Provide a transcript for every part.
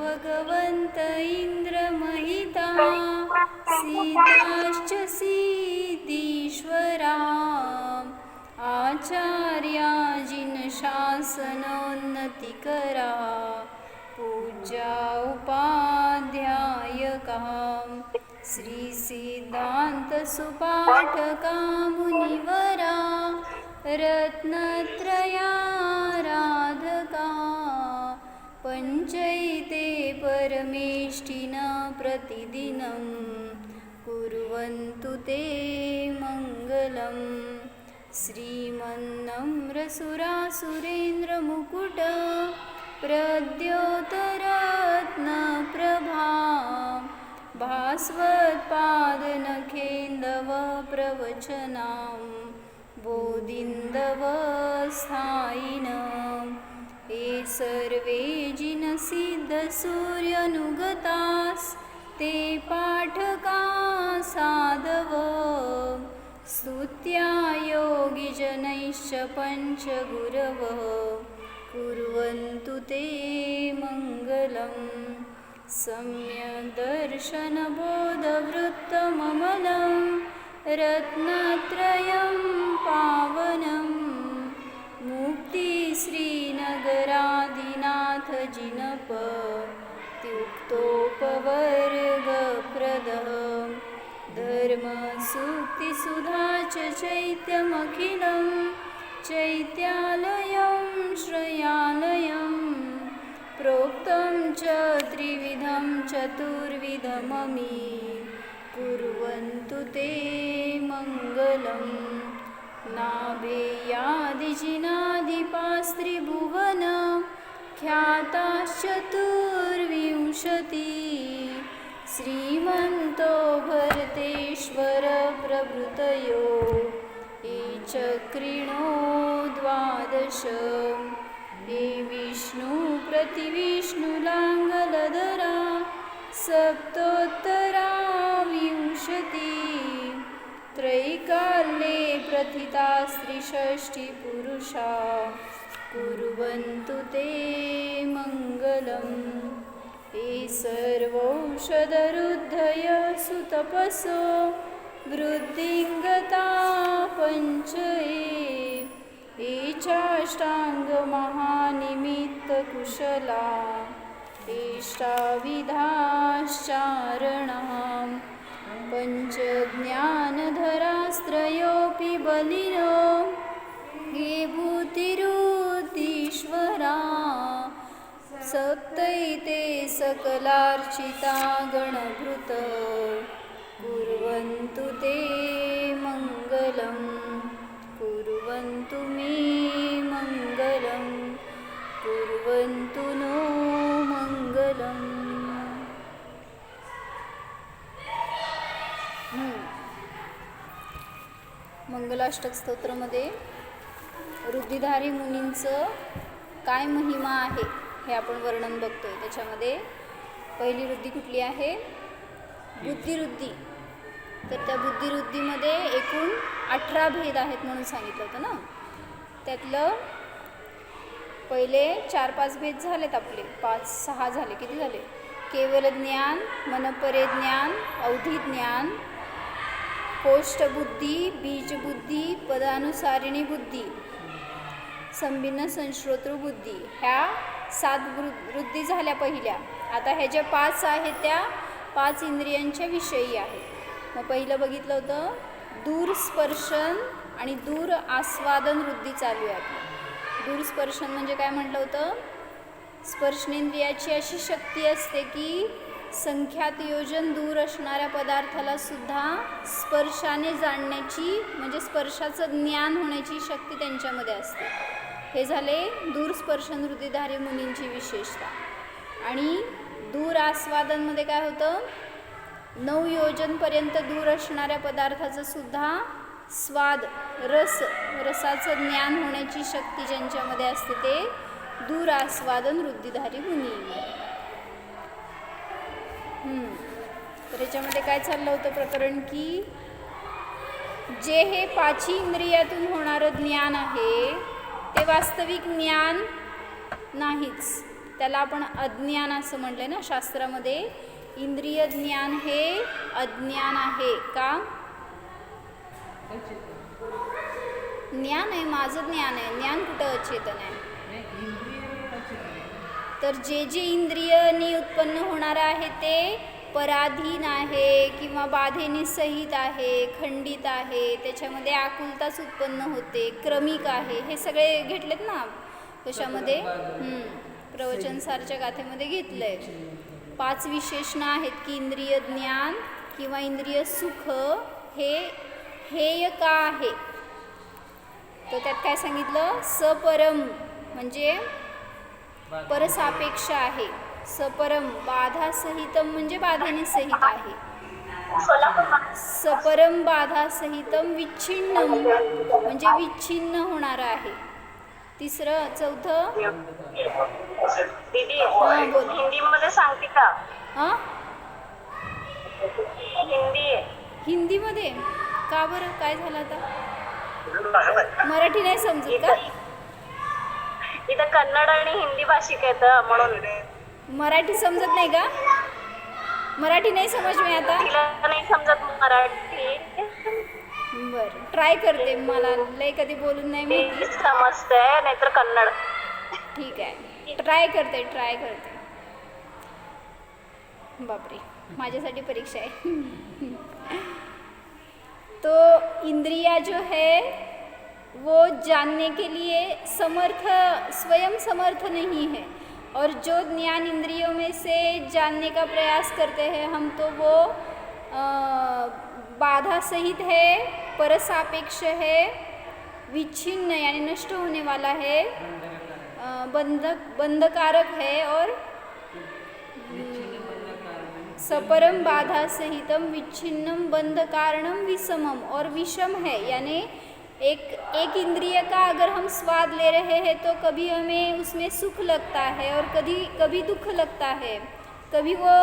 भगवन्त इन्द्रमहिता सीताश्च सीतीश्वरा आचार्याजिनशासनोन्नतिकरा पूज्या उपाध्यायकाः श्रीसिद्धान्तसुपाठका मुनिवरा रत्नत्रयाराधका पञ्चैते परमेष्टिन प्रतिदिनं कुर्वन्तु ते मङ्गलम् श्रीमन्नम्रसुरासुरेन्द्रमुकुट प्रद्योतरत्नप्रभा भास्वत्पादनखेन्दव प्रवचनां बोधिन्दवस्थायिनं ये सर्वे जिनसिद्धसूर्यनुगतास्ते पाठका साधव स्तुत्या योगिजनैश्च पञ्चगुरवः कुर्वन्तु ते मङ्गलम् सम्यक् दर्शनबोधवृत्तममलं रत्नत्रयं पावनं मुक्तिश्रीनगरादिनाथजिनप त्युक्तोपवर्गप्रदः धर्मसूक्तिसुधा च चैत्यमखिलं चैत्यालयं श्रयालयं प्रोक्तं च त्रिविधं चतुर्विधममी कुर्वन्तु ते मङ्गलम् नाभेयादिजिनादिपास्त्रिभुवन ख्याताश्चतुर्विंशति श्रीमन्तो भरतेश्वर प्रभृतयो ये चक्रिणो द्वादश ये विष्णुप्रतिविष्णुलाङ्गलधरा सप्तोत्तरा विंशति त्रैकाल्ये प्रथिता स्त्रिषष्टिपुरुषा कुर्वन्तु ते मङ्गलम् ये सर्वौषधरुद्धय सुतपसो वृद्धिङ्गता पञ्च ये चाष्टाङ्गमहानिमित्तकुशला इष्टाविधाश्चारणां पञ्चज्ञानधरास्त्रयोऽपि बलिनो ये भूतिरुतीश्वरा सप्तैते सकलार्चिता गणभृत कुर्वन्तु ते मङ्गलम् कुर्वन्तु मे मङ्गलं कुर्वन्तु नो मङ्गलम्। मंगलाष्टक स्तोत्रामध्ये रुद्धिधारी मुनींचं काय महिमा आहे हे आपण वर्णन बघतोय। त्याच्यामध्ये पहिली रुद्धी कुठली आहे? बुद्धिरुद्धी। तर त्या बुद्धिरुद्धीमध्ये एकूण 18 भेद आहेत म्हणून सांगितलं होतं ना। त्यातलं पहिले 4-5 भेद झालेत आपले, 5-6 झाले। किती झाले? केवल ज्ञान, मनपरे ज्ञान, अवधी ज्ञान, कोष्ठबुद्धी, बीजबुद्धी, पदानुसारिणी बुद्धी, संभिन्न संश्रोतृ बुद्धी, ह्या 7 वृत्ती झाल्या पहिल्या। आता ह्या ज्या 5 आहेत त्या 5 इंद्रियांच्या विषयी आहेत। मग पहिलं बघितलं होतं दूरस्पर्शन आणि दूर आस्वादन वृत्ती चालू आहे आपली। दूरस्पर्शन म्हणजे काय म्हटलं होतं? स्पर्शनेंद्रियाची अशी शक्ती असते की संख्यात योजन दूर असणाऱ्या पदार्थाला सुद्धा स्पर्शाने जाणण्याची म्हणजे स्पर्शाचं ज्ञान होण्याची शक्ती त्यांच्यामध्ये असते। हे झाले दूरस्पर्शन वृत्तीधारी मुनींची विशेषता। आणि दूर आस्वादनमध्ये काय होतं? 9 योजनपर्यंत दूर असणाऱ्या पदार्थाचं सुद्धा स्वाद, रसाचं ज्ञान होण्याची शक्ती ज्यांच्यामध्ये असते ते दूर आस्वादन वृत्तीधारी मुनी। तर याच्यामध्ये काय चाललं होतं प्रकरण की जे हे 5 इंद्रियातून होणारं ज्ञान आहे ते वास्तविक ज्ञान नाहीच, त्याला आपण अज्ञान असं म्हटलं ना शास्त्रामध्ये. इंद्रिय ज्ञान हे अज्ञान आहे. का? ज्ञान आहे, माझं ज्ञान आहे. ज्ञान कुठं अचेतन आहे? तर जे जे इंद्रियनी उत्पन्न होणार आहे ते पराधीन आहे किंवा बाधेने सहित आहे, खंडित आहे, त्याच्यामध्ये आकुलताच उत्पन्न होते, क्रमिक आहे. हे सगळे घेतलेत ना कशामध्ये? प्रवचनसारच्या गाथेमध्ये घेतलंय. 5 विशेषणं आहेत की इंद्रिय ज्ञान किंवा इंद्रिय सुख हे हेय का आहे. तर त्यात काय सांगितलं? सपरम म्हणजे परसापेक्ष आहे. सपरम बाधासहितम म्हणजे बाधेने सहित आहे. सपरम बाधासहितम विच्छिन्नम म्हणजे विच्छिन्न होणार आहे. तिसरं, चौथं. दीदी हिंदी मध्ये सांगते का? हां, हिंदी. हिंदीमध्ये का बरं? काय झालं आता? मराठी नाही समजत का? इथं कन्नड आणि हिंदी भाषिक आहेत म्हणून. मराठी समजत नाही का? मराठी नाही समज मी आता. तिला नाही समजत मराठी. बरं, ट्राय करते. मला लय कधी बोलून नाही मी. समजते नाहीतर कन्नड. ठीक आहे, ट्राय करते. बापरे, माझ्यासाठी परीक्षा आहे. तो इंद्रिया जो है वो जानने के लिए स्वयं समर्थ नहीं है. और जो ज्ञान इंद्रियों में से जानने का प्रयास करते हैं हम, तो वो बाधा सहित है, परसापेक्ष है, विच्छिन्न यानी नष्ट होने वाला है, बंधकारक है, और सपरम बाधा सहितम विच्छिन्नम बंध कारणम विषमम, और विषम है यानी एक इंद्रिय का अगर हम स्वाद ले रहे हैं तो कभी हमें उसमें सुख लगता है और कभी दुख लगता है. कभी वो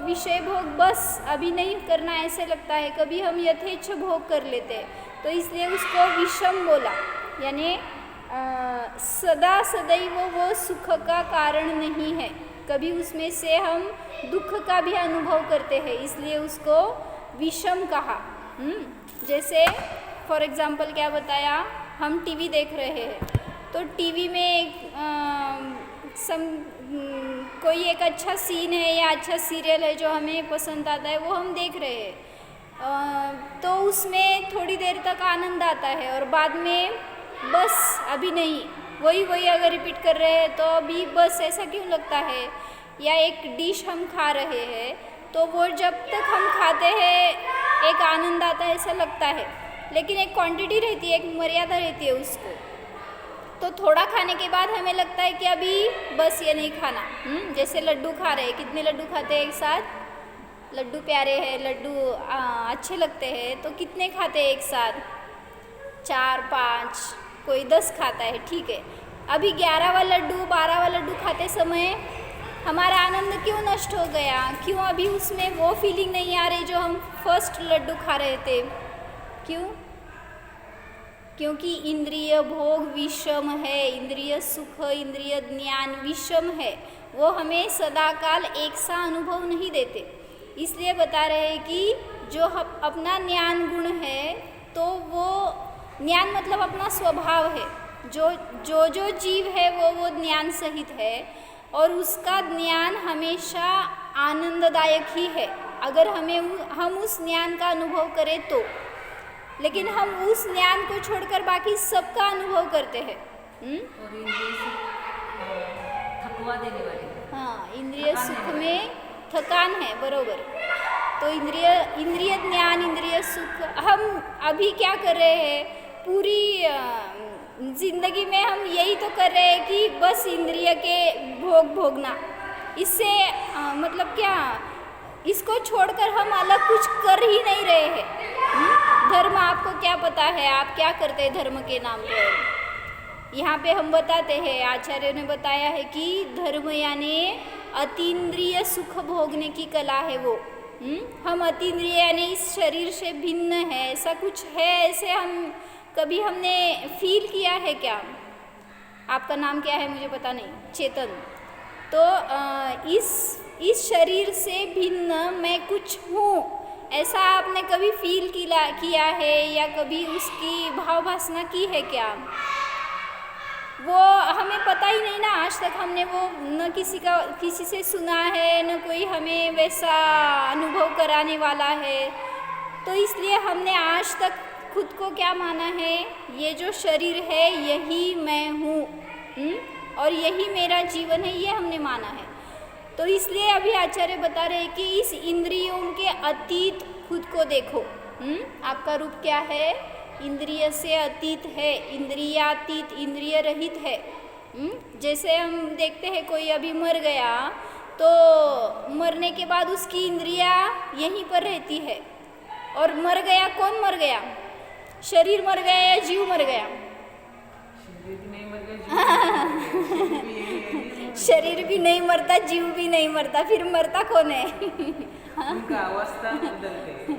विषय भोग बस अभी नहीं करना ऐसे लगता है, कभी हम यथेच्छ भोग कर लेते हैं. तो इसलिए उसको विषम बोला. यानी सदा सदैव वो सुख का कारण नहीं है, कभी उसमें से हम दुख का भी अनुभव करते हैं, इसलिए उसको विषम कहा. जैसे फॉर एग्ज़ाम्पल क्या बताया, हम टीवी देख रहे हैं तो टीवी में कोई एक अच्छा सीन है या अच्छा सीरियल है जो हमें पसंद आता है, वो हम देख रहे हैं. तो उसमें थोड़ी देर तक आनंद आता है और बाद में बस अभी नहीं, वही अगर रिपीट कर रहे हैं तो अभी बस ऐसा क्यों लगता है. या एक डिश हम खा रहे हैं तो वो जब तक हम खाते हैं एक आनंद आता है ऐसा लगता है, लेकिन एक क्वांटिटी रहती है, एक मर्यादा रहती है उसको. तो थोड़ा खाने के बाद हमें लगता है कि अभी बस ये नहीं खाना. जैसे लड्डू खा रहे हैं, कितने लड्डू खाते हैं एक साथ? लड्डू प्यारे हैं, लड्डू अच्छे लगते हैं, तो कितने खाते हैं एक साथ? 4-5, कोई 10 खाता है. ठीक है, अभी 11वां लड्डू 12वां लड्डू खाते समय हमारा आनंद क्यों नष्ट हो गया? क्यों अभी उसमें वो फीलिंग नहीं आ रही जो हम फर्स्ट लड्डू खा रहे थे? क्यों? क्योंकि इंद्रिय भोग विषम है, इंद्रिय सुख, इंद्रिय ज्ञान विषम है, वो हमें सदाकाल एक सा अनुभव नहीं देते. इसलिए बता रहे हैं कि जो अपना ज्ञान गुण है, तो वो ज्ञान मतलब अपना स्वभाव है. जो जीव है वो ज्ञान सहित है और उसका ज्ञान हमेशा आनंददायक ही है अगर हम उस ज्ञान का अनुभव करें तो. लेकिन हम उस ज्ञान को छोड़कर बाकी सबका अनुभव करते हैं. और इंद्रिय सुख थकवा देने वाले. हाँ, इंद्रिय सुख में थकान है, बरोबर. तो इंद्रिय ज्ञान, इंद्रिय सुख, हम अभी क्या कर रहे हैं? पूरी जिंदगी में हम यही तो कर रहे हैं कि बस इंद्रिय के भोगना. इससे मतलब क्या, इसको छोड़कर हम अलग कुछ कर ही नहीं रहे हैं. धर्म आपको क्या पता है? आप क्या करते हैं धर्म के नाम पर? यहाँ पे हम बताते हैं, आचार्य ने बताया है कि धर्म यानी अतीन्द्रिय सुख भोगने की कला है वो. हम अतीन्द्रिय यानी इस शरीर से भिन्न है, ऐसा कुछ है, ऐसे हम कभी हमने फील किया है क्या? आपका नाम क्या है मुझे पता नहीं. चेतन, तो इस शरीर से भिन्न मैं कुछ हूँ, ऐसा आपने कभी फील किया है या कभी उसकी भावभासना की है क्या? वो हमें पता ही नहीं ना, आज तक हमने वो न किसी से सुना है, न कोई हमें वैसा अनुभव कराने वाला है। तो इसलिए हमने आज तक खुद को क्या माना है, ये जो शरीर है यही मैं हूँ और यही मेरा जीवन है, ये हमने माना है। तो इसलिए अभी आचार्य बता रहे हैं कि इस इंद्रियों के अतीत खुद को देखो। आपका रूप क्या है? इंद्रिय से अतीत है, इंद्रियातीत, इंद्रिय रहित है। जैसे हम देखते हैं कोई अभी मर गया तो मरने के बाद उसकी इंद्रियां यहीं पर रहती है। और मर गया, कौन मर गया? शरीर मर गया या जीव मर गया? शरीर भी नहीं मरता, जीव भी नहीं मरता, फिर मरता कौन है? उनका अवस्था बदलते।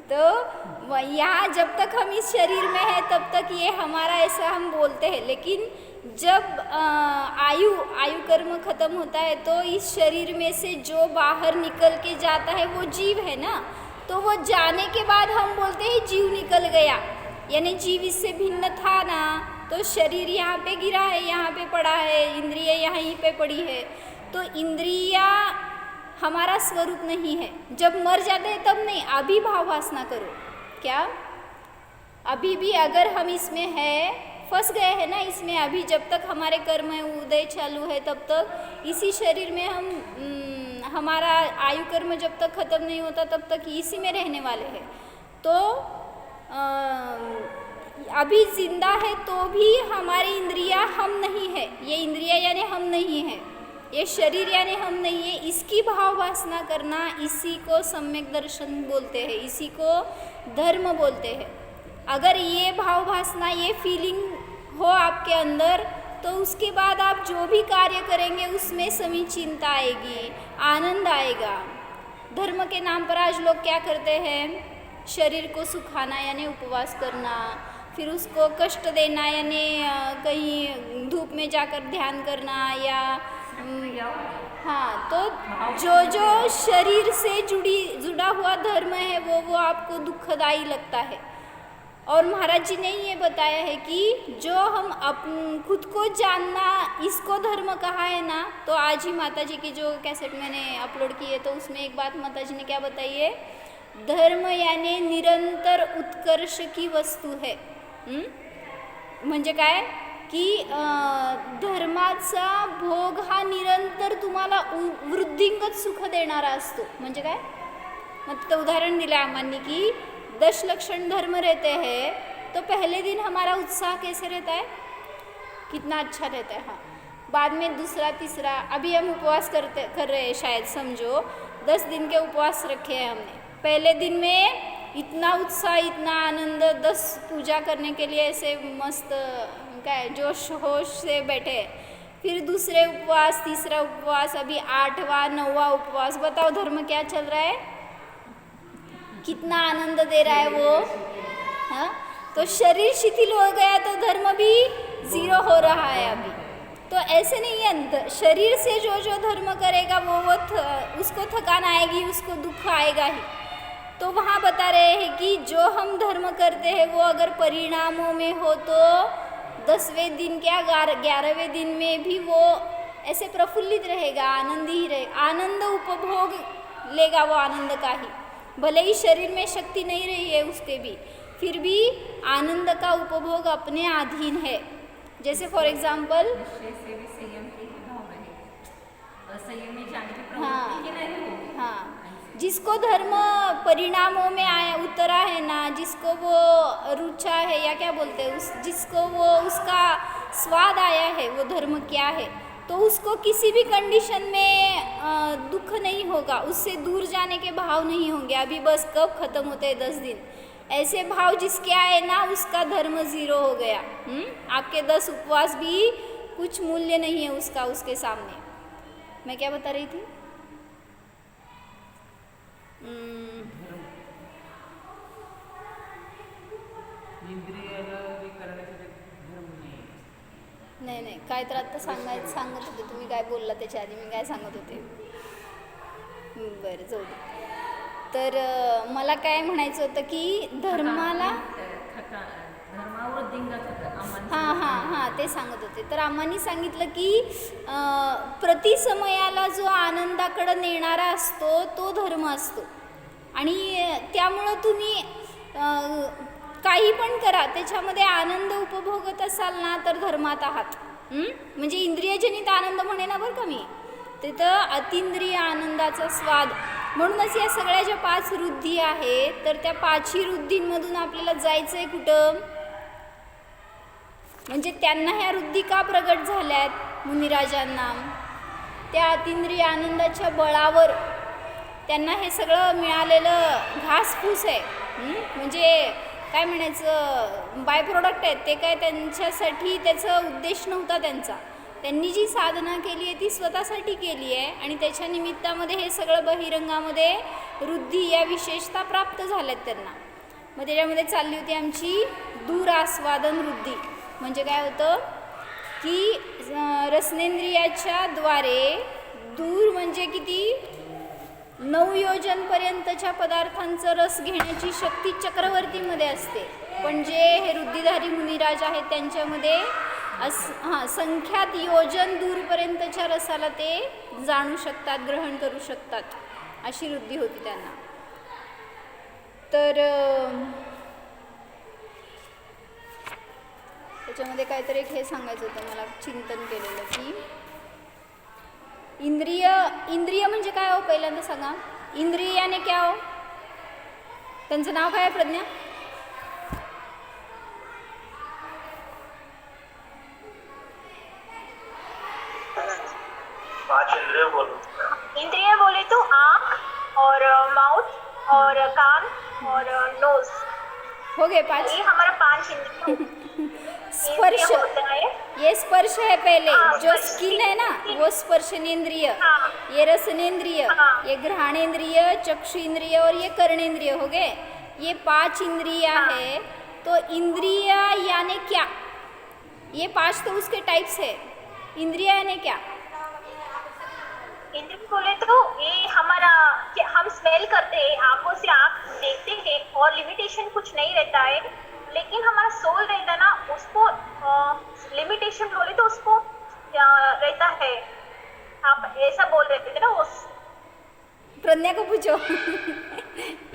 तो यहाँ जब तक हम इस शरीर में हैं तब तक ये हमारा ऐसा हम बोलते हैं, लेकिन जब आयु कर्म खत्म होता है तो इस शरीर में से जो बाहर निकल के जाता है वो जीव है ना। तो वो जाने के बाद हम बोलते हैं जीव निकल गया, यानी जीव इससे भिन्न था ना। तो शरीर यहाँ पे गिरा है, यहाँ पे पड़ा है, इंद्रिय यहीं पे पड़ी है। तो इंद्रिया हमारा स्वरूप नहीं है। जब मर जाते हैं तब नहीं, अभी भावभासना करो। क्या अभी भी अगर हम इसमें है, फंस गए हैं ना इसमें, अभी जब तक हमारे कर्म उदय चालू है तब तक इसी शरीर में हम हमारा आयु कर्म जब तक खत्म नहीं होता तब तक इसी में रहने वाले हैं। तो अभी जिंदा है तो भी हमारी इंद्रियां हम नहीं है, ये इंद्रियां यानी हम नहीं है, ये शरीर यानी हम नहीं है। इसकी भावभासना करना, इसी को सम्यक दर्शन बोलते हैं, इसी को धर्म बोलते हैं। अगर ये भावभासना, ये फीलिंग हो आपके अंदर तो उसके बाद आप जो भी कार्य करेंगे उसमें समीचीनता आएगी, आनंद आएगा। धर्म के नाम पर आज लोग क्या करते हैं? शरीर को सुखाना यानी उपवास करना, फिर उसको कष्ट देना यानी कहीं धूप में जाकर ध्यान करना, या हाँ, तो जो शरीर से जुड़ा हुआ धर्म है वो आपको दुखदाई लगता है। और महाराज जी ने ये बताया है कि जो हम खुद को जानना, इसको धर्म कहा है ना। तो आज ही माता जी की जो कैसेट मैंने अपलोड की है तो उसमें एक बात माता जी ने क्या बताई है, धर्म यानी निरंतर उत्कर्ष की वस्तू है। म्हणजे काय की धर्माचा भोग हा निरंतर तुम्हाला वृद्धिंगत सुख देणारा असतो। म्हणजे काय, मग तो उदाहरण दिलं आम्हांनी की 10 लक्षण धर्म रहते हैं तो पहले दिन हमारा उत्साह कैसे रहता है, कितना अच्छा रहता है। हाँ, बाद में दूसरा तीसरा, अभी हम उपवास कर रहे हैं, शायद समझो 10 दिन के उपवास रखे हैं हमने। पहले दिन में इतना उत्साह, इतना आनंद, 10 पूजा करने के लिए ऐसे मस्त क्या जोश होश से बैठे। फिर दूसरे उपवास, तीसरा उपवास, अभी 8वां 9वां उपवास। बताओ धर्म क्या चल रहा है, कितना आनंद दे रहा है वो। हाँ, तो शरीर शिथिल हो गया तो धर्म भी 0 हो रहा है अभी। तो ऐसे नहीं है, शरीर से जो धर्म करेगा वो उसको थकान आएगी, उसको दुख आएगा ही। तो वहाँ बता रहे हैं कि जो हम धर्म करते हैं वो अगर परिणामों में हो तो 10वें दिन क्या 11वें दिन में भी वो ऐसे प्रफुल्लित रहेगा, आनंद ही रहेगा, आनंद उपभोग लेगा वो आनंद का ही। भले ही शरीर में शक्ति नहीं रही है उसके भी, फिर भी आनंद का उपभोग अपने अधीन है। जैसे फॉर एग्जाम्पल हाँ, जिसको धर्म परिणामों में आया उतरा है ना, जिसको वो रुचा है या क्या बोलते हैं जिसको वो उसका स्वाद आया है वो धर्म क्या है, तो उसको किसी भी कंडीशन में दुख नहीं होगा, उससे दूर जाने के भाव नहीं होंगे। अभी बस कब खत्म होते हैं 10 दिन, ऐसे भाव जिसके आए ना उसका धर्म 0 हो गया। आपके 10 उपवास भी कुछ मूल्य नहीं है उसका उसके सामने। मैं क्या बता रही थी? नाही काय तर आता सांगत होते तुम्ही, काय बोलला त्याच्या आधी मी काय सांगत होते. बरं जाऊ दे. तर मला काय म्हणायचं होतं की धर्माला हां ते सांगत होते. तर आम्हानी सांगितलं की प्रतिसमयाला जो आनंदाकडं नेणारा असतो तो धर्म असतो. आणि त्यामुळं तुम्ही काही पण करा, त्याच्यामध्ये आनंद उपभोगत असाल ना तर धर्मात आहात. म्हणजे इंद्रियजनित आनंद म्हणे ना बरं का मी, तिथं अतिंद्रिय आनंदाचा स्वाद. म्हणूनच या सगळ्या ज्या 5 वृद्धी आहेत, तर त्या 5ही वृद्धींमधून आपल्याला जायचं आहे कुठं, म्हणजे त्यांना ह्या वृद्धी का प्रगट झाल्यात मुनिराजांना, त्या अतिंद्रिय आनंदाच्या बळावर त्यांना हे सगळं मिळालेलं घासफूस आहे. म्हणजे काय म्हणायचं, बाय प्रोडक्ट आहेत ते, काय त्यांच्यासाठी त्याचा उद्देश नव्हता त्यांचा. त्यांनी जी साधना केली आहे ती स्वतःसाठी केली आहे आणि त्याच्या निमित्तामध्ये हे सगळं बहिरंगामध्ये वृद्धी या विशेषता प्राप्त झाल्यात त्यांना. मग त्याच्यामध्ये चालली होती आमची दूर आस्वादन वृद्धी. म्हणजे काय होतं की रसनेंद्रियाच्या द्वारे दूर म्हणजे किती 9 योजनपर्यंतच्या पदार्थांचं रस घेण्याची शक्ती चक्रवर्तीमध्ये असते. पण जे हे वृद्धिधारी मुनिराज आहेत त्यांच्यामध्ये संख्यात योजन दूरपर्यंतच्या रसाला ते जाणू शकतात, ग्रहण करू शकतात, अशी वृद्धी होती त्यांना. तर त्याच्यामध्ये काहीतरी एक हे सांगायचं होतं मला, चिंतन केलेलं की इंद्रिय म्हणजे काय हो, पहिल्यांदा सांगा. इंद्रियाने क्या हो, त्यांचं नाव काय आहे प्रज्ञा? इंद्रिय बोले तो आँख और माउथ और कान और नोज, हो गए 5. ये हमारा 5 इंद्रिय स्पर्श, होता है. ये स्पर्श है पहले. हाँ, जो स्किन है ना वो स्पर्शनेन्द्रिय, हाँ. ये रसनेन्द्रिय, हाँ. ये घ्राणेन्द्रिय, चक्षु इंद्रिय और ये कर्णेन्द्रिय हो गए. ये 5 इंद्रिया है. तो इंद्रिय यानी क्या, ये 5 तो उसके टाइप्स है. इंद्रिय यानी क्या, इंद्रिय बोले तो ये हमारा, हम स्मेल करते हैं, आंखों से आँख देखते हैं और लिमिटेशन कुछ नहीं रहता है. लेकिन हमारा सोल रहता है ना, उसको लिमिटेशन बोले तो उसको रहता है. आप ऐसा बोल रहे थे ना, उस प्रज्ञा को पूछो.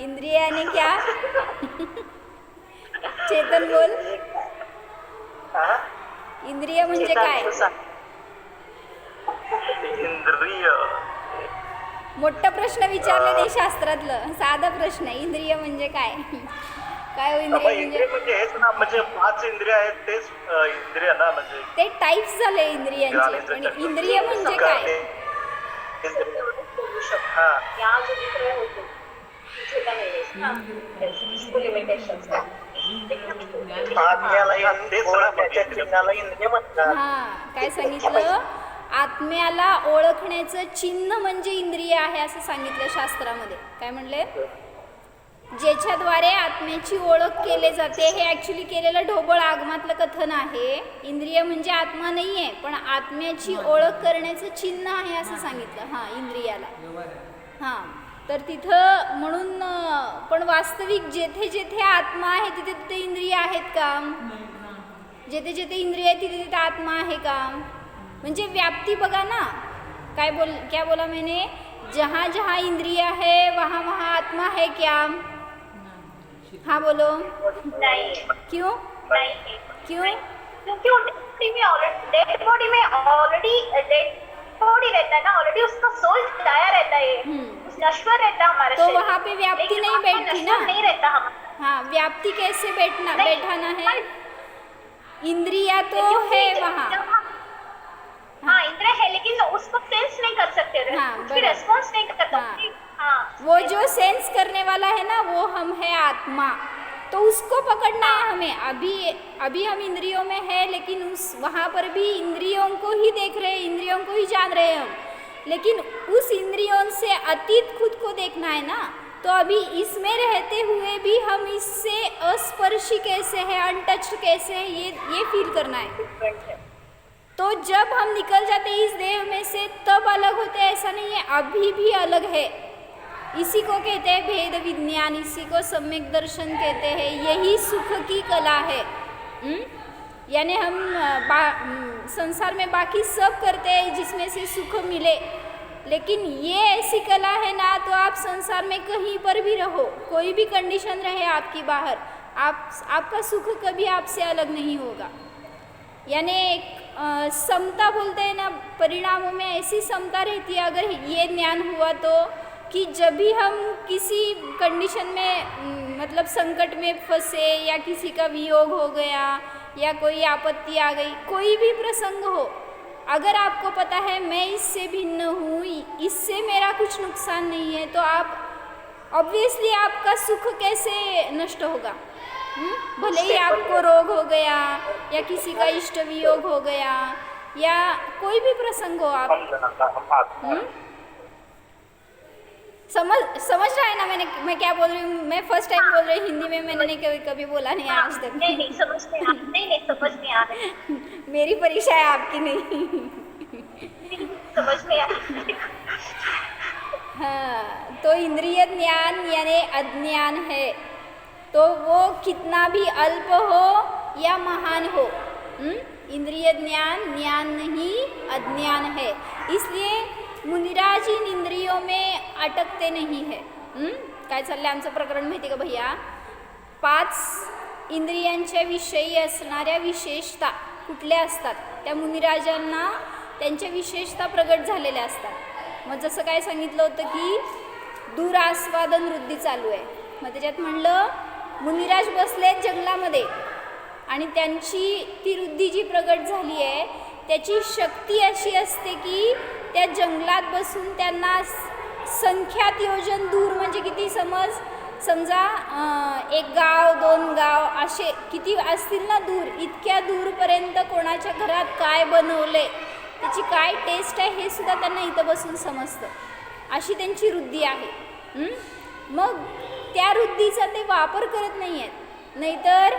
इंद्रिय यानी क्या, चेतन बोल. इंद्रिय म्हणजे काय? इंद्रिय मोठा प्रश्न विचारले नाही शास्त्रातलं, साधा प्रश्न. इंद्रिय म्हणजे काय, काय हो इंद्रिय म्हणजे? इंद्रिय म्हणजे हेच ना, म्हणजे 5 इंद्रिय आहेत तेच इंद्रिय ना, म्हणजे ते टाइप्स झाले इंद्रियांचे. पण इंद्रिय म्हणजे काय? हा यहाँ जो दिख रहे होते छोटा नहीं है, इसको लिमिटेशंस है. आत्म्याला तेच ना, त्याच्या चिन्हाला इंद्रिय म्हणतात. हा काय सांगितलं, आत्म्याला ओळखण्याचं चिन्ह म्हणजे इंद्रिय आहे असं सांगितलं शास्त्रामध्ये. काय म्हणले, ज्याच्याद्वारे आत्म्याची ओळख केली जाते. हे ॲक्च्युली केलेलं ढोबळ आगमातलं कथन आहे. इंद्रिय म्हणजे आत्मा नाही आहे, पण आत्म्याची ओळख करण्याचं चिन्ह आहे असं सांगितलं हां इंद्रियाला. हां तर तिथं म्हणून, पण वास्तविक जेथे जेथे आत्मा आहे तिथे तिथे इंद्रिय आहेत का? जेथे जेथे इंद्रिय आहे तिथे तिथे आत्मा आहे का? म्हणजे व्याप्ती बघा ना, क्या बोला मैंने, जहाँ जहाँ इंद्रिय है वहाँ वहाँ आत्मा है क्या? हाँ बोलो. नहीं. क्यों नहीं. क्यों? क्योंकि डेड बॉडी में ऑलरेडी डेड बॉडी रहता है ना, ऑलरेडी उसका सोल जाया रहता है, उस नश्वर रहता है हमारा तो शरीर. वहाँ पे व्याप्ति लेकिन नहीं वहाँ पे बैठती नश्वर ना. नहीं रहता हमारा. हाँ व्याप्ति कैसे बैठाना है, इंद्रिया तो क्योंकि है जब वहाँ. हाँ इंद्रिय है, लेकिन उसको सेंस नहीं कर सकते, हाँ, उसकी बराबर. रेस्पॉन्स नहीं करता. हाँ. हाँ वो जो सेंस करने वाला है ना वो हम है आत्मा. तो उसको पकड़ना है हमें. अभी हम इंद्रियों में है, लेकिन उस वहाँ पर भी इंद्रियों को ही देख रहे हैं, इंद्रियों को ही जान रहे हैं हम. लेकिन उस इंद्रियों से अतीत खुद को देखना है ना. तो अभी इसमें रहते हुए भी हम इससे अस्पर्शी कैसे है, अनटच्ड कैसे है, ये फील करना है. तो जब हम निकल जाते हैं इस देह में से तब अलग होते हैं, ऐसा नहीं है, अभी भी अलग है। इसी को कहते हैं भेद विज्ञान, इसी को सम्यक दर्शन कहते हैं। यही सुख की कला है। यानी हम संसार में बाकी सब करते हैं जिसमें से सुख मिले, लेकिन ये ऐसी कला है ना, तो आप संसार में कहीं पर भी रहो, कोई भी कंडीशन रहे आपकी बाहर, आपका सुख कभी आपसे अलग नहीं होगा। यानी एक समता बोलते हैं ना, परिणामों में ऐसी समता रहती है अगर ये ज्ञान हुआ तो, कि जब भी हम किसी कंडीशन में मतलब संकट में फंसे, या किसी का वियोग हो गया, या कोई आपत्ति आ गई, कोई भी प्रसंग हो, अगर आपको पता है मैं इससे भिन्न हूँ, इससे मेरा कुछ नुकसान नहीं है, तो आप ऑब्वियसली आपका सुख कैसे नष्ट होगा? भले ही आपको रोग हो गया, या किसी का इष्ट वियोग हो गया, या कोई भी प्रसंग हो, आप समझ रहा है ना मैं क्या बोल रही हूँ? मैं फर्स्ट टाइम बोल रही हूँ हिंदी में, मैंने कभी बोला नहीं आज तक। नहीं समझ नहीं आ रहा। मेरी परीक्षा है, आपकी नहीं। समझ नहीं आ रही। हाँ, तो इंद्रिय ज्ञान यानी अज्ञान है, तो वो कितना भी अल्प हो या महान हो, इंद्रिय ज्ञान नहीं, अज्ञान है। इसलिए मुनिराज इन इंद्रियों में अटकते नहीं है। काय चाललंय आमचं प्रकरण माहिती का भैया? 5 इंद्रियांच्या विषयी असणाऱ्या विशेषता कुठल्या असतात, त्या मुनिराजांना त्यांच्या विशेषता प्रगट झालेल्या असतात। मग जसं काय सांगितलं होतं की दूर आस्वादन वृद्धी चालू आहे, मग त्याच्यात म्हणलं मुनिराज बसलेत जंगलामध्ये आणि त्यांची ती वृद्धी जी प्रगट झाली आहे त्याची शक्ती अशी असते की त्या जंगलात बसून त्यांना संख्यात योजन दूर, म्हणजे किती समजा 1 गाव 2 गाव असे किती असतील ना दूर, इतक्या दूरपर्यंत कोणाच्या घरात काय बनवले, त्याची काय टेस्ट आहे हे सुद्धा त्यांना इथं बसून समजतं, अशी त्यांची वृद्धी आहे। मग त्या वृद्धीचा ते वापर करत नाही आहेत। नाहीतर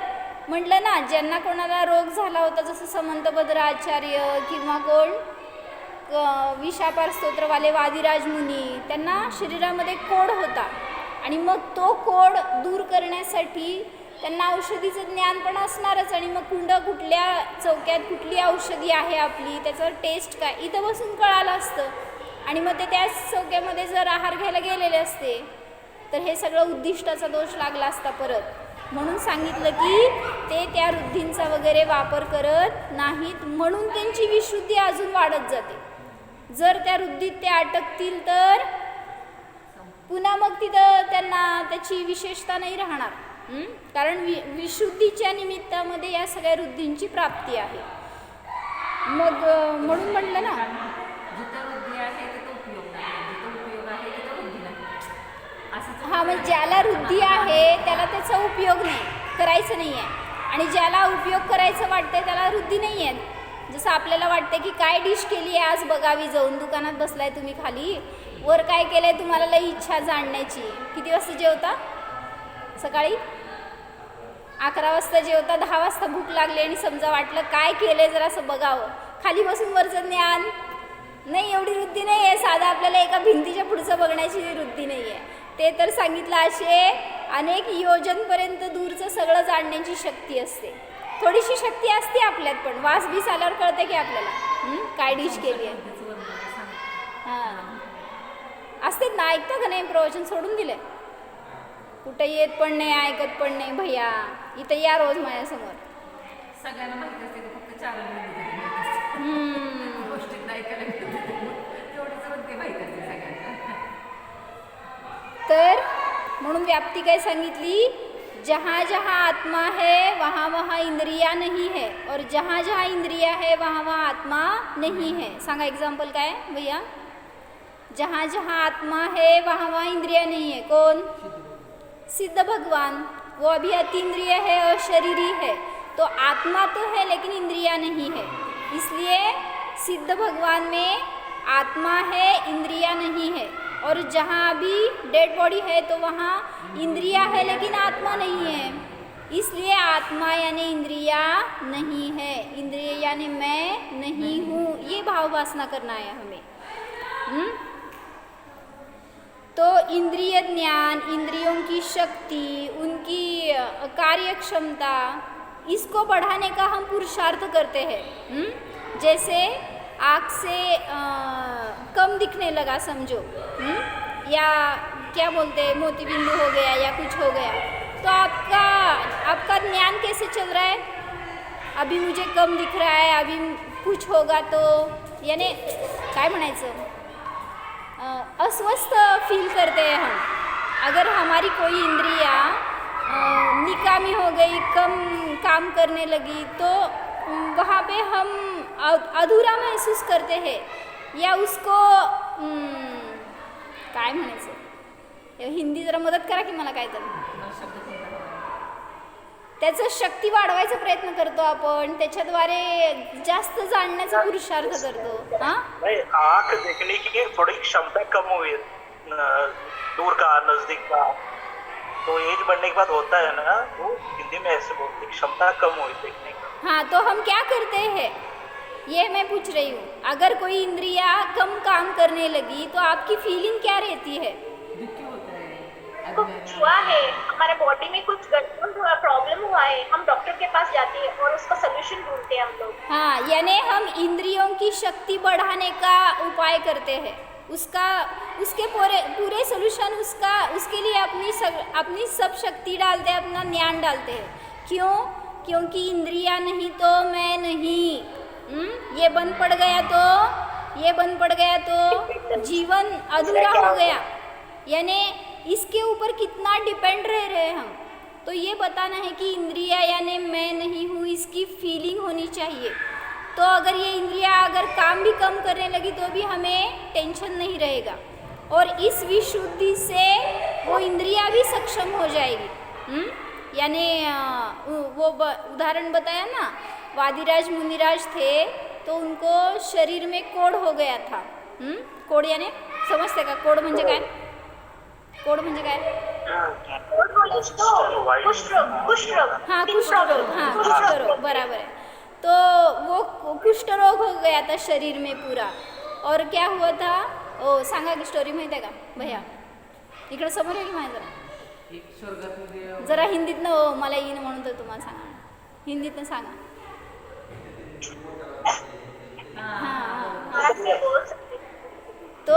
म्हटलं ना, ज्यांना कोणाला रोग झाला होता, जसं समंतभद्र आचार्य किंवा कोण विशापार स्तोत्रवाले वादिराज मुनी, त्यांना शरीरामध्ये कोड होता आणि मग तो कोड दूर करण्यासाठी त्यांना औषधीचं ज्ञान पण असणारच, आणि मग कुठल्या चौक्यात कुठली औषधी आहे आपली, त्याचं टेस्ट काय इथं बसून कळालं असतं, आणि मग ते त्याच चौक्यामध्ये जर आहार घ्यायला गेलेले असते तर हे सगळं उद्दिष्टाचा दोष लागला असता परत। म्हणून सांगितलं की ते त्या वृद्धींचा वगैरे वापर करत नाहीत, म्हणून त्यांची विशुद्धी अजून वाढत जाते। जर त्या वृद्धीत ते अटकतील तर पुन्हा मग तिथं त्यांना त्याची विशेषता नाही राहणार, कारण विशुद्धीच्या निमित्तामध्ये या सगळ्या वृद्धींची प्राप्ती आहे। मग म्हणून म्हटलं ना, जिथं वृद्धी आहे तिथं उपयोग नाही, जिथं उपयोग आहे तिथं वृद्धी नाही, असं। हा, मग ज्याला वृद्धी आहे त्याला त्याचा उपयोग नाही करायचं नाही आहे, आणि ज्याला उपयोग करायचं वाटतंय त्याला वृद्धी नाही आहे। जसं आपल्याला वाटतं की काय डिश केली आहे आज बघावी जाऊन, दुकानात बसलाय तुम्ही खाली, वर काय केलं आहे तुम्हाला लई इच्छा जाणण्याची। किती वाजता जेवता? सकाळी 11 वाजता जेवता, 10 वाजता भूक लागली आणि समजा वाटलं काय केलं जरा असं बघावं, खाली बसून वरचं ज्ञान नाही, एवढी वृद्धी नाही आहे। साधा आपल्याला एका भिंतीच्या पुढचं बघण्याची वृद्धी नाही आहे, ते तर सांगितलं असे अनेक योजनपर्यंत दूरचं सगळं जाणण्याची शक्ती असते। थोडीशी शक्ती असते आपल्यात, पण वास बीस आल्यावर कळते की आपल्याला काय डिश केली आहे। हां, असते ना, ऐकता का नाही? प्रवचन सोडून दिले, कुठं येत पण नाही, ऐकत पण नाही। भैया इथं या रोज माझ्यासमोर, सगळ्यांना माहिती असते फक्त 4 गोष्टीत ऐकायला तेवढीच वृद्धी माहिती असते सगळ्यांना। तर म्हणून व्याप्ती काय सांगितली? जहाँ जहाँ आत्मा है वहाँ वहाँ इंद्रिया नहीं है, और जहाँ जहाँ इंद्रिया है वहाँ वहाँ आत्मा नहीं है। सांगा एग्जाम्पल काय भैया? जहाँ जहाँ आत्मा है वहाँ वहाँ इंद्रिया नहीं है। कौन? सिद्ध भगवान, वो अभी अतीन्द्रिय है और शरीरी है, तो आत्मा तो है लेकिन इंद्रिया नहीं है। इसलिए सिद्ध भगवान में आत्मा है, इंद्रिया नहीं है, और जहाँ अभी डेड बॉडी है तो वहाँ इंद्रिया है लेकिन आत्मा नहीं है। इसलिए आत्मा यानी इंद्रिया नहीं है, इंद्रिय यानी मैं नहीं हूँ, ये भाववासना करना है हमें। तो इंद्रिय ज्ञान, इंद्रियों की शक्ति, उनकी कार्य क्षमता, इसको बढ़ाने का हम पुरुषार्थ करते हैं। जैसे आँख से कम दिखने लगा समझो, या क्या बोलते हैं मोतीबिंदु हो गया या कुछ हो गया, तो आपका ज्ञान कैसे चल रहा है? अभी मुझे कम दिख रहा है, अभी कुछ होगा तो, यानी काय म्हणायचं, अस्वस्थ फील करते हैं हम। अगर हमारी कोई इंद्रिया निकामी हो गई, कम काम करने लगी, तो वहाँ पे हम अधूरा महसूस करते हैं, या उसको काय म्हणायचं, हिंदी जरा मदत करा की मला काय तर, त्याचं शक्ती वाढवायचा प्रयत्न करतो आपण, त्याच्याद्वारे जास्त जाणण्याचा पुरुषार्थ करतो। हाँ, नहीं, आँख देखने की थोड़ी क्षमता कम हुई है, दूर का नजदीक का, तो एज बढ़ने के बाद होता है ना, वो हिंदी में ऐसे बोलते, क्षमता कम हुई देखने का। हाँ, तो हम क्या करते हैं, ये मैं पूछ रही हूँ। अगर कोई इंद्रिया कम काम करने लगी तो आपकी फीलिंग क्या रहती है? दुःखी होता है, कुछ हुआ है, हमारे बॉडी में कुछ गड़बड़ हुआ, प्रॉब्लम हुआ है, हम डॉक्टर के पास जाते हैं और उसका सोल्यूशन ढूंढते हैं हम लोग। हाँ, यानी हम इंद्रियों की शक्ति बढ़ाने का उपाय करते हैं, उसके पूरे सोल्यूशन, उसके लिए अपनी सब शक्ति डालते हैं, अपना ज्ञान डालते हैं। क्यों? क्योंकि इंद्रिया नहीं तो मैं नहीं। ये बंद पड़ गया तो जीवन अधूरा हो गया। यानी इसके ऊपर कितना डिपेंड रह रहे हैं हम। तो ये बताना है कि इंद्रिया यानी मैं नहीं हूँ, इसकी फीलिंग होनी चाहिए। तो अगर ये इंद्रिया अगर काम भी कम करने लगी तो भी हमें टेंशन नहीं रहेगा, और इस विशुद्धि से वो इंद्रिया भी सक्षम हो जाएगी। यानी वो उदाहरण बताया ना, वादिराज मुनिराज थे तो उनको शरीर में कोढ़ हो गया था। कोढ़ यानी समजते का? कोढ़ म्हणजे काय? कोढ़ म्हणजे काय? हाँ, कुष्ठरोग, बराबर है। तो वो कुष्ठ रोग हो गया था शरीर में पूरा। और क्या हुआ था, ओ सांगा की स्टोरी माहिती आहे का भैया? इकडे समोर आहे की माहिती एक स्वर्गात जरा हिंदीतनं, हो मला येईन म्हणून तर तुम्हाला सांगा, हिंदीतनं सांगा। तो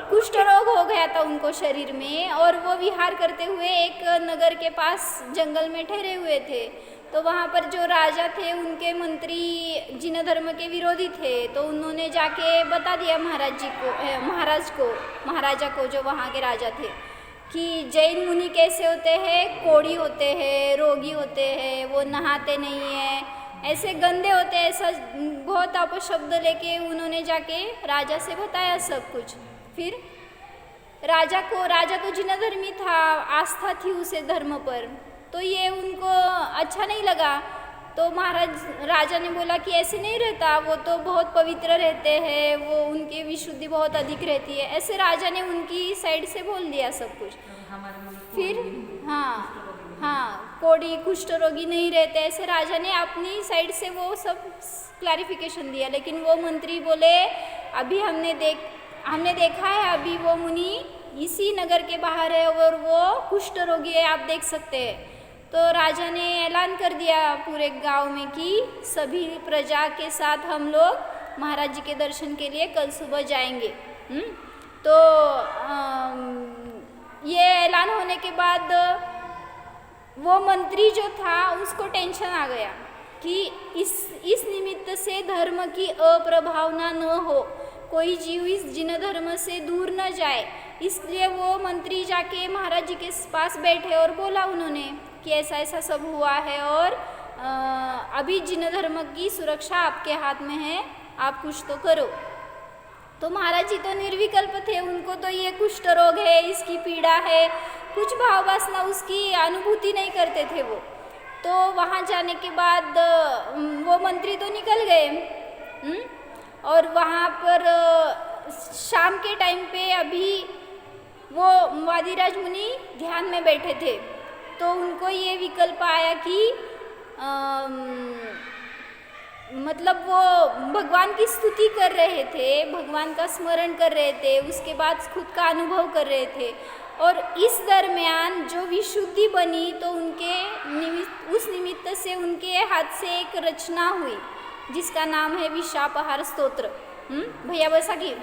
कुष्ठ रोग हो गया था उनको शरीर में, और वो विहार करते हुए एक नगर के पास जंगल में ठहरे हुए थे। तो वहाँ पर जो राजा थे, उनके मंत्री जिन धर्म के विरोधी थे, तो उन्होंने जाके बता दिया महाराजा को जो वहाँ के राजा थे, कि जैन मुनि कैसे होते हैं, कोढ़ी होते हैं, रोगी होते हैं, वो नहाते नहीं हैं, ऐसे गंदे होते हैं। ऐसा बहुत अपशब्द लेके उन्होंने जाके राजा से बताया सब कुछ। फिर राजा तो जिनधर्मी था, आस्था थी उसे धर्म पर, तो ये उनको अच्छा नहीं लगा। तो राजा ने बोला कि ऐसे नहीं रहता, वो तो बहुत पवित्र रहते हैं, वो उनकी विशुद्धि बहुत अधिक रहती है। ऐसे राजा ने उनकी साइड से बोल दिया सब कुछ। फिर हाँ, कोढ़ी कुष्ठ रोगी नहीं रहते, ऐसे राजा ने अपनी साइड से वो सब क्लैरिफिकेशन दिया। लेकिन वो मंत्री बोले, अभी हमने देखा है, अभी वो मुनि इसी नगर के बाहर है और वो कुष्ठ रोगी है, आप देख सकते हैं। तो राजा ने ऐलान कर दिया पूरे गांव में कि सभी प्रजा के साथ हम लोग महाराज जी के दर्शन के लिए कल सुबह जाएंगे। तो ये ऐलान होने के बाद वो मंत्री जो था उसको टेंशन आ गया कि इस निमित्त से धर्म की अप्रभावना न हो, कोई जीव इस जिन धर्म से दूर न जाए। इसलिए वो मंत्री जाके महाराज जी के पास बैठे और बोला उन्होंने कि ऐसा ऐसा सब हुआ है, और अभी जिन धर्म की सुरक्षा आपके हाथ में है, आप कुछ तो करो। तो महाराज जी तो निर्विकल्प थे, उनको तो ये कुष्ठ रोग है, इसकी पीड़ा है, कुछ भाव वासना उसकी अनुभूति नहीं करते थे वो। तो वहाँ जाने के बाद वो मंत्री तो निकल गए, और वहाँ पर शाम के टाइम पे अभी वो वादिराज मुनि ध्यान में बैठे थे। तो उनको ये विकल्प आया कि मतलब वो भगवान की स्तुति कर रहे थे, भगवान का स्मरण कर रहे थे, उसके बाद खुद का अनुभव कर रहे थे, और इस दरमियान जो विशुद्धि बनी तो उस निमित्त से उनके हाथ से एक रचना हुई जिसका नाम है विशापहार स्तोत्र। भैया बैसा कि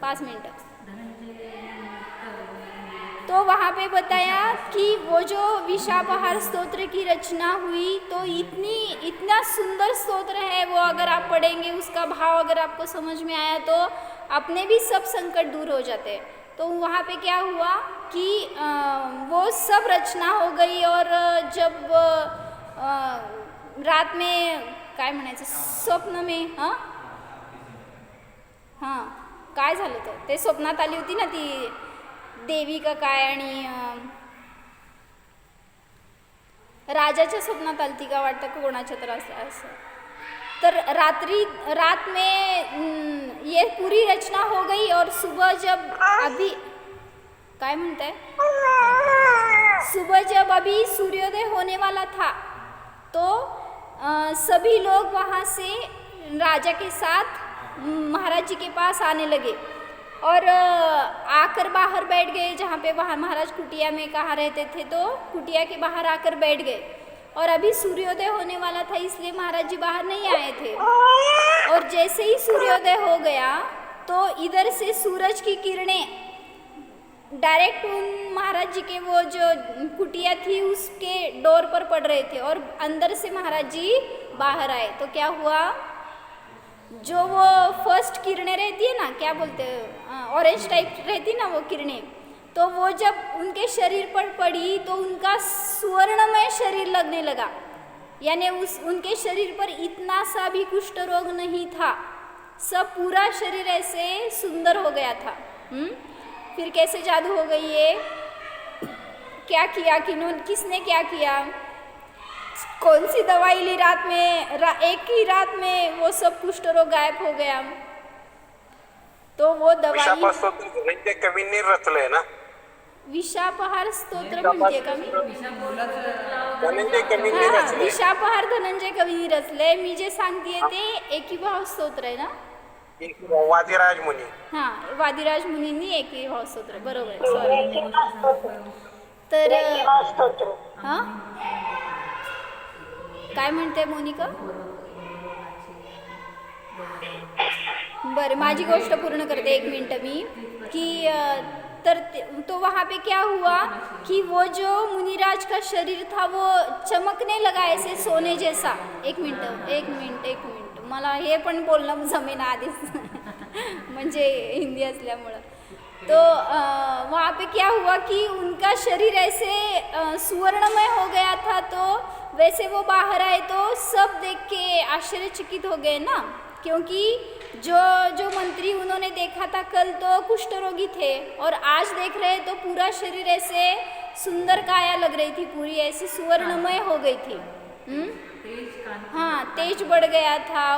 5 मिनट। तो वहाँ पे बताया कि वो जो विशापहार स्तोत्र की रचना हुई तो इतना सुंदर स्तोत्र है वो, अगर आप पढ़ेंगे उसका भाव अगर आपको समझ में आया तो अपने भी सब संकट दूर हो जाते हैं। तो वहाँ पे क्या हुआ कि वो सब रचना हो गई, और जब रात में काय म्हणायचं स्वप्न में काय झालं होतं ते स्वप्नात आली होती ना ती देवी का काय, आणि राजाच्या स्वप्नात आलती का वाटतं कोणाच्या तर असं। तर रात में ये पूरी रचना हो गई, और सुबह जब अभी काय म्हणताय, सुबह जब अभी सूर्योदय होने वाला था तो सभी लोग वहाँ से राजा के साथ महाराज जी के पास आने लगे, और आकर बाहर बैठ गए जहाँ पे वहाँ महाराज कुटिया में कहाँ रहते थे, तो कुटिया के बाहर आकर बैठ गए। और अभी सूर्योदय होने वाला था इसलिए महाराज जी बाहर नहीं आए थे, और जैसे ही सूर्योदय हो गया तो इधर से सूरज की किरणें डायरेक्ट उन महाराज जी के वो जो कुटिया थी उसके डोर पर पड़ रहे थे, और अंदर से महाराज जी बाहर आए। तो क्या हुआ, जो वो फर्स्ट किरणें रहती है ना, क्या बोलते हैं, ऑरेंज टाइप रहती ना वो किरणें, तो वो जब उनके शरीर पर पड़ी तो उनका स्वर्णमय शरीर लगने लगा, यानी उनके शरीर पर इतना सा भी कुष्ठ रोग नहीं था, सब पूरा शरीर ऐसे सुंदर हो गया था। फिर कैसे जादू हो गई ये, क्या किया, किसने क्या किया, कौन सी दवाई ली रात में, एक ही रात में वो सब कुष्ठ रोग गायब हो गया। तो वो दवाई कवींनी रचलंय ना, विशापहार स्तोत्र म्हणते का मी, धनंजय कवींनी हा, रचलंय। विशापहार धनंजय कवींनी रचलंय। मी जे सांगतेय ते एकीभाव स्तोत्र आहे ना, वादिराज मुनी। हा, वादिराज मुनींनी एकीभाव स्तोत्र, बरोबर आहे, सॉरी। तर हा काय म्हणते मोनिका, बरं माझी गोष्ट पूर्ण करते, 1 मिनट मी, कि तो वहाँ पे क्या हुआ कि वो जो मुनिराज का शरीर था वो चमकने लगा ऐसे सोने जैसा। एक मिनट मला हे पण बोलणं जमेना आधीच म्हणजे हिंदी असल्यामुळं। तो वहाँ पे क्या हुआ कि उनका शरीर ऐसे सुवर्णमय हो गया था, तो वैसे वो बाहर आए तो सब देख के आश्चर्यचकित हो गए ना, क्योंकि जो मंत्री उन्होंने देखा था कल तो कुष्ठ रोगी थे, और आज देख रहे तो पूरा शरीर ऐसे सुंदर काया लग रही थी, पूरी ऐसी सुवर्णमय हो गई थी। हाँ, तेज बढ़ गया था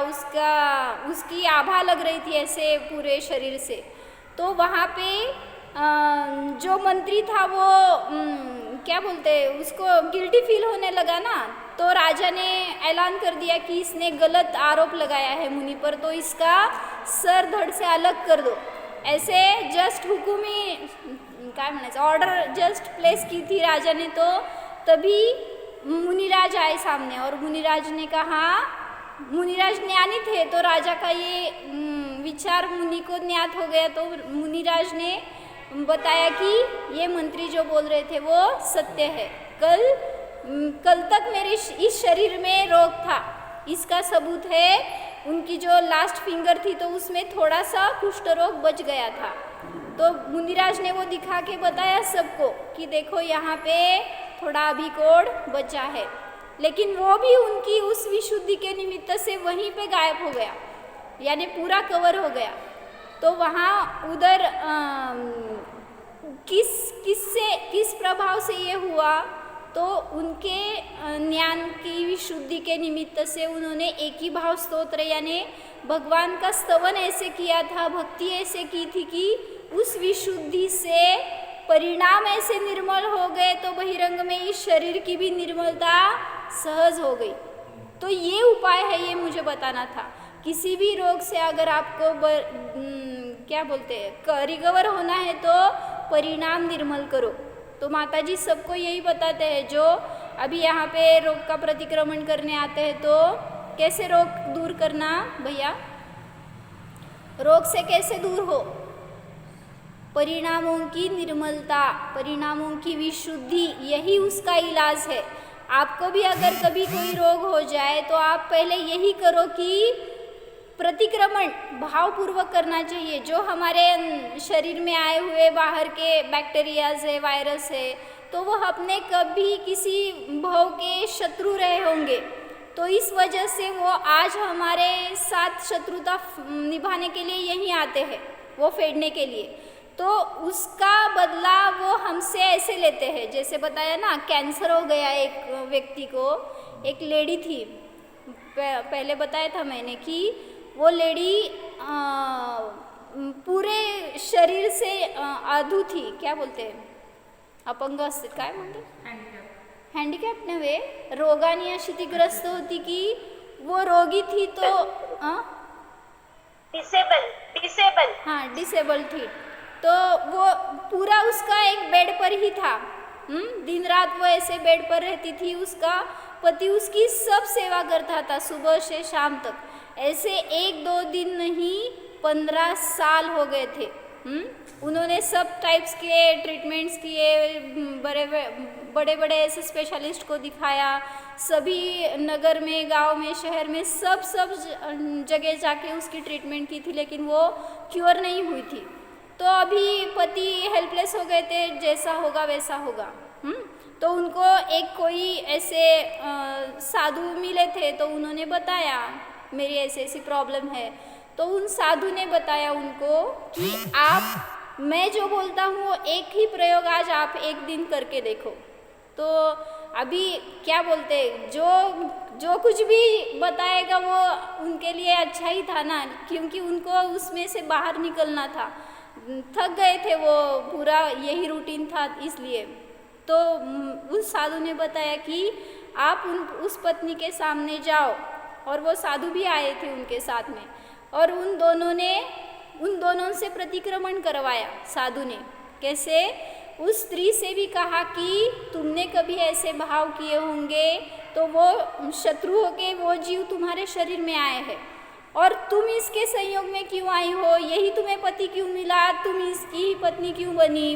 उसकी आभा लग रही थी ऐसे पूरे शरीर से। तो वहाँ पे जो मंत्री था वो क्या बोलते उसको गिल्टी फील होने लगा ना, तो राजा ने ऐलान कर दिया कि इसने गलत आरोप लगाया है मुनि पर, तो इसका सर धड़ से अलग कर दो। ऐसे जस्ट हुकुमी काय म्हणायचं ऑर्डर जस्ट प्लेस की थी राजा ने। तो तभी मुनिराज आए सामने, और मुनिराज ने कहा, मुनिराज ज्ञानी थे तो राजा का ये विचार मुनि को ज्ञात हो गया। तो मुनिराज ने बताया कि ये मंत्री जो बोल रहे थे वो सत्य है, कल तक मेरे इस शरीर में रोग था, इसका सबूत है उनकी जो लास्ट फिंगर थी तो उसमें थोड़ा सा कुष्ठ रोग बच गया था। तो मुनिराज ने वो दिखा के बताया सबको कि देखो यहाँ पे थोड़ा अभी कोढ़ बचा है, लेकिन वो भी उनकी उस विशुद्धि के निमित्त से वहीं पे गायब हो गया, यानी पूरा कवर हो गया। तो वहाँ उधर किस प्रभाव से ये हुआ, तो उनके ज्ञान की विशुद्धि के निमित्त से उन्होंने एक ही भाव स्तोत्र यानी भगवान का स्तवन ऐसे किया था, भक्ति ऐसे की थी कि उस विशुद्धि से परिणाम ऐसे निर्मल हो गए तो बहिरंग में इस शरीर की भी निर्मलता सहज हो गई। तो ये उपाय है, ये मुझे बताना था। किसी भी रोग से अगर आपको क्या बोलते हैं रिकवर होना है तो परिणाम निर्मल करो। तो माताजी सबको यही बताते हैं जो अभी यहाँ पे रोग का प्रतिक्रमण करने आते हैं। तो कैसे रोग दूर करना भैया, रोग से कैसे दूर हो? परिणामों की निर्मलता, परिणामों की विशुद्धि, यही उसका इलाज है। आपको भी अगर कभी कोई रोग हो जाए तो आप पहले यही करो कि प्रतिक्रमण भावपूर्वक करना चाहिए। जो हमारे शरीर में आए हुए बाहर के बैक्टीरियाज है, वायरस है, तो वह अपने कभी किसी भाव के शत्रु रहे होंगे, तो इस वजह से वो आज हमारे साथ शत्रुता निभाने के लिए यहीं आते हैं, वो फेंकने के लिए। तो उसका बदला वो हमसे ऐसे लेते हैं, जैसे बताया ना कैंसर हो गया एक व्यक्ति को, एक लेडी थी, पहले बताया था मैंने कि वो लेडी पूरे शरीर से आधू थी, क्या बोलते हैं अपंग असते, काय म्हणते हँडिकॅप नव्हे, रोगाने अशी ती ग्रस्त होती की वो रोगी थी तो डिसेबल हाँ डिसेबल थी। तो वो पूरा उसका एक बेड पर ही था, दिन रात वो ऐसे बेड पर रहती थी। उसका पति उसकी सब सेवा करता था सुबह से शाम तक। ऐसे 1-2 दिन नहीं 15 साल हो गए थे। उन्होंने सब टाइप्स के ट्रीटमेंट्स किए, बड़े बड़े ऐसे स्पेशलिस्ट को दिखाया, सभी नगर में, गांव में, शहर में सब जगह जाके उसकी ट्रीटमेंट की थी, लेकिन वो क्योर नहीं हुई थी। तो अभी पति हेल्पलेस हो गए थे, जैसा होगा वैसा होगा। तो उनको एक कोई ऐसे साधु मिले थे, तो उन्होंने बताया मेरी ऐसी ऐसी प्रॉब्लम है। तो उन साधु ने बताया उनको कि आप, मैं जो बोलता हूँ वो एक ही प्रयोग आज आप एक दिन करके देखो। तो अभी क्या बोलते, जो कुछ भी बताएगा वो उनके लिए अच्छा ही था ना, क्योंकि उनको उसमें से बाहर निकलना था, थक गए थे, वो पूरा यही रूटीन था इसलिए। तो उस साधु ने बताया कि आप उस पत्नी के सामने जाओ, और वो साधु भी आए थे उनके साथ में, और उन दोनों से प्रतिक्रमण करवाया साधु ने। कैसे? उस स्त्री से भी कहा कि तुमने कभी ऐसे भाव किए होंगे तो वो शत्रु होके वो जीव तुम्हारे शरीर में आए हैं, और तुम इसके संयोग में क्यों आई हो, यही तुम्हें पति क्यों मिला, तुम इसकी ही पत्नी क्यों बनी,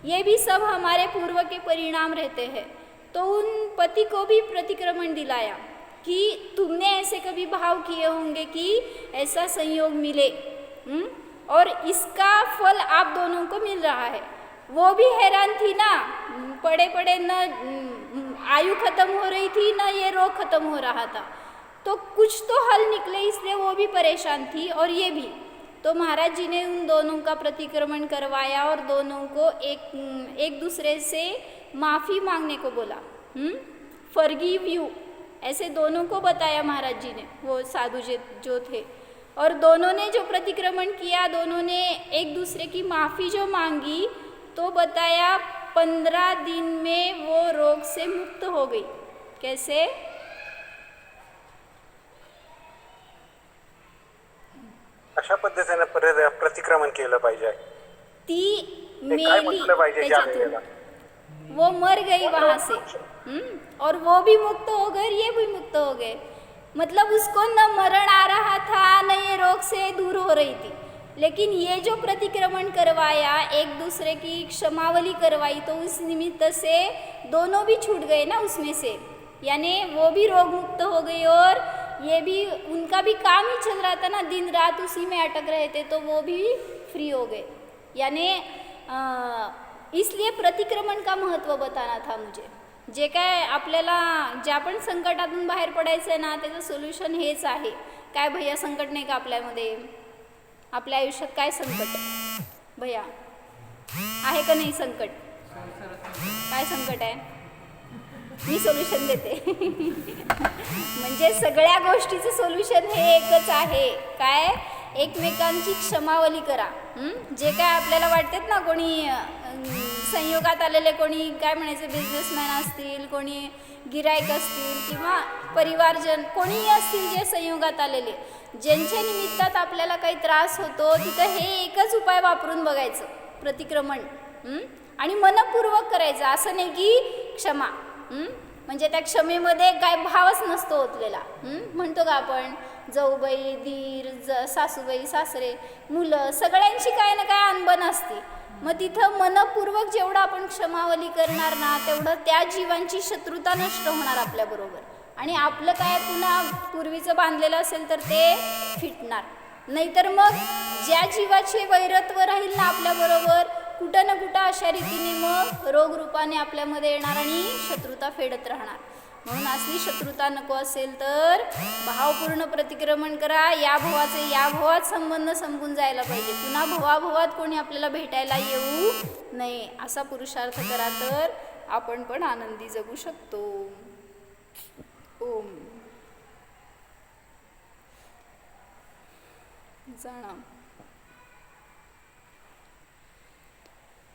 ये भी सब हमारे पूर्व के परिणाम रहते हैं। तो उन पति को भी प्रतिक्रमण दिलाया कि तुमने ऐसे कभी भाव किए होंगे कि ऐसा संयोग मिले, और इसका फल आप दोनों को मिल रहा है। वो भी हैरान थी ना, पड़े पड़े न आयु खत्म हो रही थी, न ये रोग खत्म हो रहा था, तो कुछ तो हल निकले, इसलिए वो भी परेशान थी और ये भी। तो महाराज जी ने उन दोनों का प्रतिक्रमण करवाया और दोनों को एक दूसरे से माफ़ी मांगने को बोला, फॉरगिव यू, ऐसे दोनों को बताया महाराज जी ने, वो साधु जो थे। और दोनों ने जो प्रतिक्रमण किया, दोनों ने एक दूसरे की माफ़ी जो मांगी, तो बताया 15 दिन में वो रोग से मुक्त हो गई। कैसे? अशा पद्धतीने प्रतिक्रमण केलं पाहिजे। ती काय म्हटलं पाहिजे ज्या वेळेला? वो मर गई वहाँ से, और वो भी मुक्त हो गए, ये भी मुक्त हो गए। मतलब उसको न मरण आ रहा था, न ये रोग से दूर हो रही थी, लेकिन ये जो प्रतिक्रमण करवाया, एक दूसरे की क्षमावली करवाई, तो उस निमित्त से दोनों भी छूट गए ना उसमें से, यानी वो भी रोग मुक्त हो गई और ये भी, उनका भी काम ही चल रहा था ना, दिन रात उसी में अटक रहे थे, तो वो भी फ्री हो गए। यानी इसलिए प्रतिक्रमण का महत्त्व बताना था मुझे। जे काय आपल्याला ज्या पण संकटातून बाहेर पडायचं आहे ना, त्याचं सोल्युशन हेच आहे। काय भैया संकट नाही का आपल्यामध्ये? आपल्या आयुष्यात काय संकट भैया आहे का नाही? संकट काय संकट आहे? मी सोल्युशन देते म्हणजे सगळ्या गोष्टीचं सोल्युशन हे एकच आहे, काय? एकमेकांची क्षमावली करा। जे काय आपल्याला वाटतात ना, कोणी संयोगात आलेले, कोणी काय म्हणायचं बिझनेसमॅन असतील, कोणी गिराईक असतील किंवा परिवारजन कोणीही असतील जे संयोगात आलेले, ज्यांच्या निमित्तात आपल्याला काही त्रास होतो, तिथं हे एकच उपाय वापरून बघायचं, प्रतिक्रमण. आणि मनपूर्वक करायचं, असं नाही की क्षमा. म्हणजे त्या क्षमेमध्ये काय भावच नसतो ओतलेला. म्हणतो का आपण जाऊबाई, दीर, सासूबाई, सासरे, मुलं, सगळ्यांची काय ना काय अनबन असते. मग तिथं मनपूर्वक जेवढं आपण क्षमावली करणार ना, तेवढं त्या जीवांची शत्रुता नष्ट होणार आपल्याबरोबर. आणि आपलं काय पुन्हा पूर्वीचं बांधलेलं असेल तर ते फिटणार. नाहीतर मग ज्या जीवाचे वैरत्व राहील ना आपल्याबरोबर, कुठं ना कुठं अशा रीतीने मग रोगरूपाने आपल्यामध्ये येणार आणि शत्रुता फेडत राहणार. म्हणून असली शत्रुता नको असेल तर भावपूर्ण प्रतिक्रमण करा. या भावाचे या भावात संबंध संपून जायला पाहिजे. पुन्हा भवाभवात कोणी आपल्याला भेटायला येऊ नये, असा पुरुषार्थ करा, तर आपण पण आनंदी जगू शकतो. ओम. जाणा.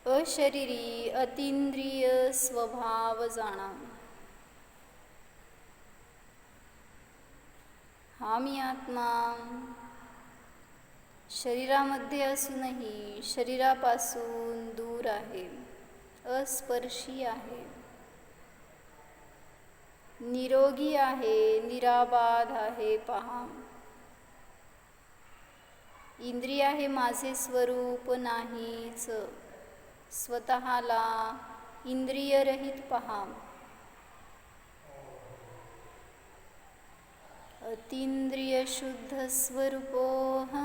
अशरीरी अतींद्रिय स्वभाव जाणा. हा मी आत्मा शरीरामध्ये असूनही शरीरापासून दूर आहे, अस्पर्शी आहे, निरोगी आहे, निराबाध आहे. पहा, इंद्रिय हे माझे स्वरूप नाहीच. स्वतःला इंद्रियरहित पहा. अतींद्रिय शुद्ध स्वरूपोऽहम्,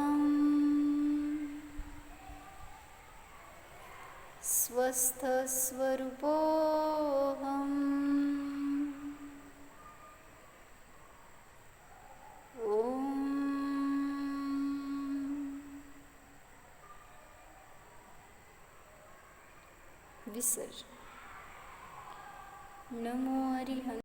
स्वस्थ स्वरूपोऽहम्. ओम. विसर्जन. नमो हरिहं.